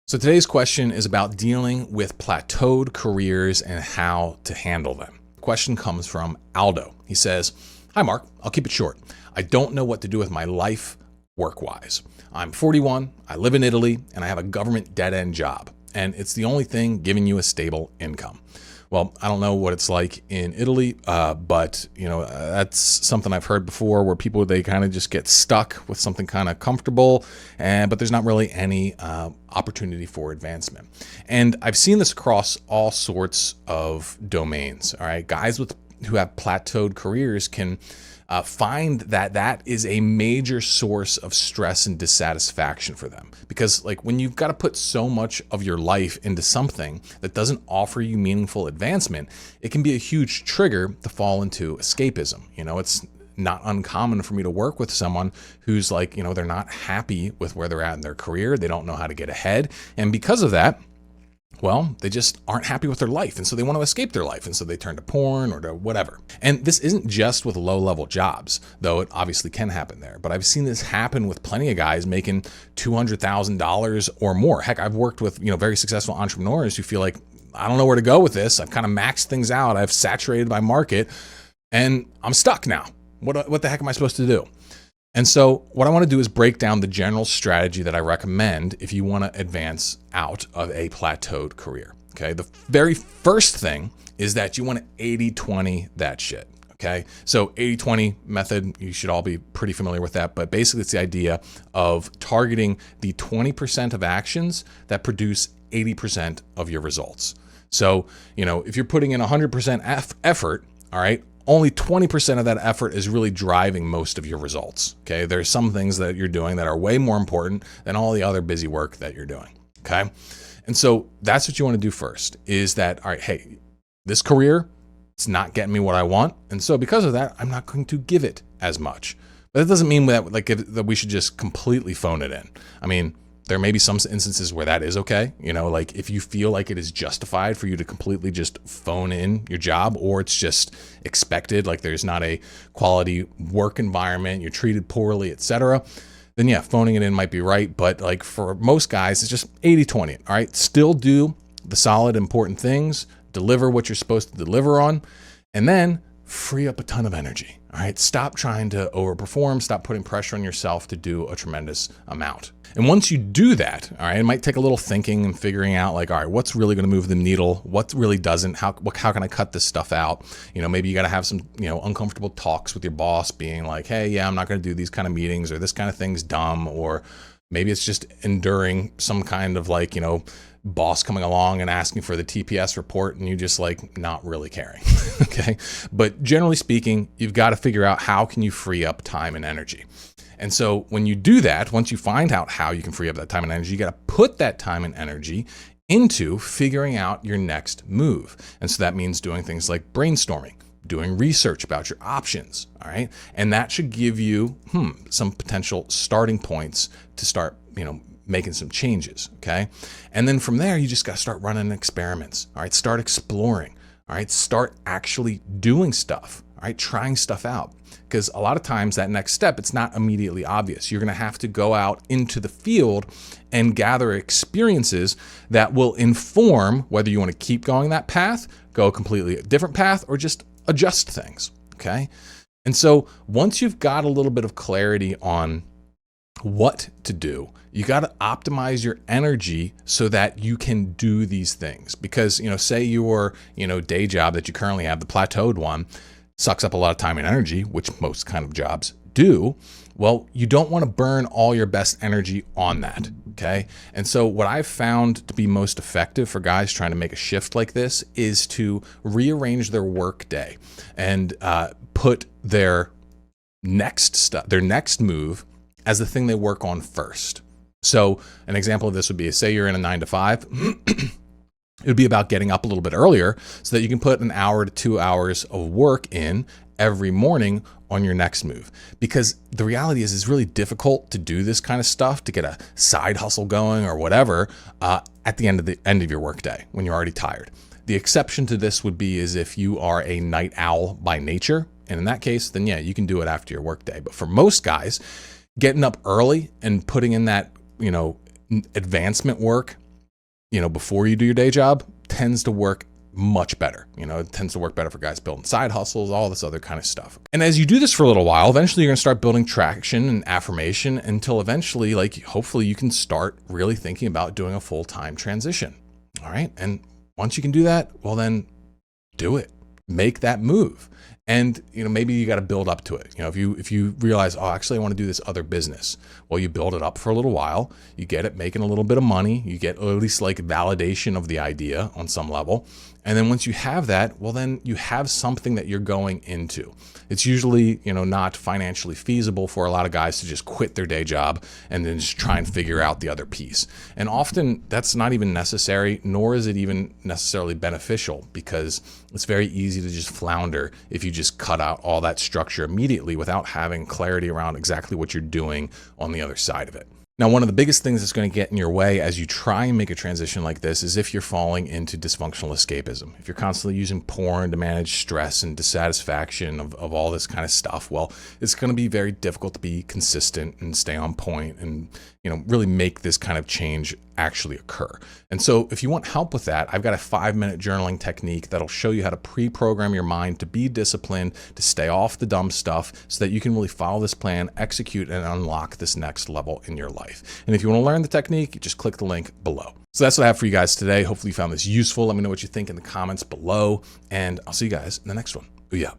So today's question is about dealing with plateaued careers and how to handle them. The question comes from Aldo. He says, "Hi Mark, I'll keep it short. I don't know what to do with my life work-wise. I'm 41, I live in Italy, and I have a government dead-end job, and it's the only thing giving you a stable income." Well, I don't know what it's like in Italy, but that's something I've heard before, where people, they kind of just get stuck with something kind of comfortable, but there's not really any opportunity for advancement. And I've seen this across all sorts of domains. All right, guys who have plateaued careers can find that is a major source of stress and dissatisfaction for them, because like when you've got to put so much of your life into something that doesn't offer you meaningful advancement, it can be a huge trigger to fall into escapism. It's not uncommon for me to work with someone who's like, they're not happy with where they're at in their career. They don't know how to get ahead, and because of that, well, they just aren't happy with their life, and so they want to escape their life, and so they turn to porn or to whatever. And this isn't just with low-level jobs, though it obviously can happen there. But I've seen this happen with plenty of guys making $200,000 or more. Heck, I've worked with very successful entrepreneurs who feel like, I don't know where to go with this. I've kind of maxed things out. I've saturated my market, and I'm stuck now. What the heck am I supposed to do? And so what I want to do is break down the general strategy that I recommend if you want to advance out of a plateaued career. Okay. The very first thing is that you want to 80-20 that shit. Okay. So 80-20 method, you should all be pretty familiar with that. But basically it's the idea of targeting the 20% of actions that produce 80% of your results. So, if you're putting in 100% effort, all right, only 20% of that effort is really driving most of your results. Okay. There's some things that you're doing that are way more important than all the other busy work that you're doing. Okay. And so that's what you want to do first, is that, all right, hey, this career, it's not getting me what I want. And so because of that, I'm not going to give it as much. But it doesn't mean that that we should just completely phone it in. I mean, there may be some instances where that is okay. Like if you feel like it is justified for you to completely just phone in your job, or it's just expected, like there's not a quality work environment, you're treated poorly, etc., then yeah, phoning it in might be right. But like for most guys, it's just 80-20. All right, still do the solid, important things, deliver what you're supposed to deliver on, and then free up a ton of energy. All right, stop trying to overperform, stop putting pressure on yourself to do a tremendous amount. And once you do that, all right, it might take a little thinking and figuring out like, all right, what's really going to move the needle? What really doesn't? How can I cut this stuff out? Maybe you got to have some, uncomfortable talks with your boss, being like, hey, yeah, I'm not going to do these kind of meetings, or this kind of thing's dumb. Or maybe it's just enduring some kind of like, boss coming along and asking for the TPS report, and you just like not really caring. Okay. But generally speaking, you've got to figure out how can you free up time and energy. And so when you do that, once you find out how you can free up that time and energy, you got to put that time and energy into figuring out your next move. And so that means doing things like brainstorming, doing research about your options. All right. And that should give you some potential starting points to start, making some changes. Okay. And then from there, you just got to start running experiments. All right. Start exploring. All right. Start actually doing stuff. All right. Trying stuff out. Because a lot of times that next step, it's not immediately obvious. You're going to have to go out into the field and gather experiences that will inform whether you want to keep going that path, go a completely different path, or just adjust things. Okay. And so once you've got a little bit of clarity on what to do, you got to optimize your energy so that you can do these things. Because, say your, day job that you currently have, the plateaued one, sucks up a lot of time and energy, which most kind of jobs do. Well, you don't want to burn all your best energy on that. Okay. And so what I've found to be most effective for guys trying to make a shift like this is to rearrange their work day and put their next move as the thing they work on first. So an example of this would be, say you're in a 9-to-5, it would be about getting up a little bit earlier so that you can put an hour to 2 hours of work in every morning on your next move. Because the reality is it's really difficult to do this kind of stuff, to get a side hustle going or whatever at the end of your workday when you're already tired. The exception to this would be is if you are a night owl by nature. And in that case, then yeah, you can do it after your workday. But for most guys, getting up early and putting in that, advancement work before you do your day job tends to work much better. It tends to work better for guys building side hustles, all this other kind of stuff. And as you do this for a little while, eventually you're going to start building traction and affirmation until eventually, like, hopefully you can start really thinking about doing a full-time transition. All right. And once you can do that, well, then do it. Make that move. And, maybe you got to build up to it. If you realize, oh, actually I want to do this other business. Well, you build it up for a little while, you get it making a little bit of money, you get at least like validation of the idea on some level. And then once you have that, well, then you have something that you're going into. It's usually, not financially feasible for a lot of guys to just quit their day job and then just try and figure out the other piece. And often that's not even necessary, nor is it even necessarily beneficial, because it's very easy to just flounder if you just cut out all that structure immediately without having clarity around exactly what you're doing on the other side of it. Now, one of the biggest things that's going to get in your way as you try and make a transition like this is if you're falling into dysfunctional escapism. If you're constantly using porn to manage stress and dissatisfaction of all this kind of stuff, well, it's going to be very difficult to be consistent and stay on point and, really make this kind of change actually occur. And so if you want help with that, I've got a 5-minute journaling technique that'll show you how to pre-program your mind to be disciplined, to stay off the dumb stuff so that you can really follow this plan, execute, and unlock this next level in your life. And if you want to learn the technique, just click the link below. So that's what I have for you guys today. Hopefully you found this useful. Let me know what you think in the comments below, and I'll see you guys in the next one. Booyah.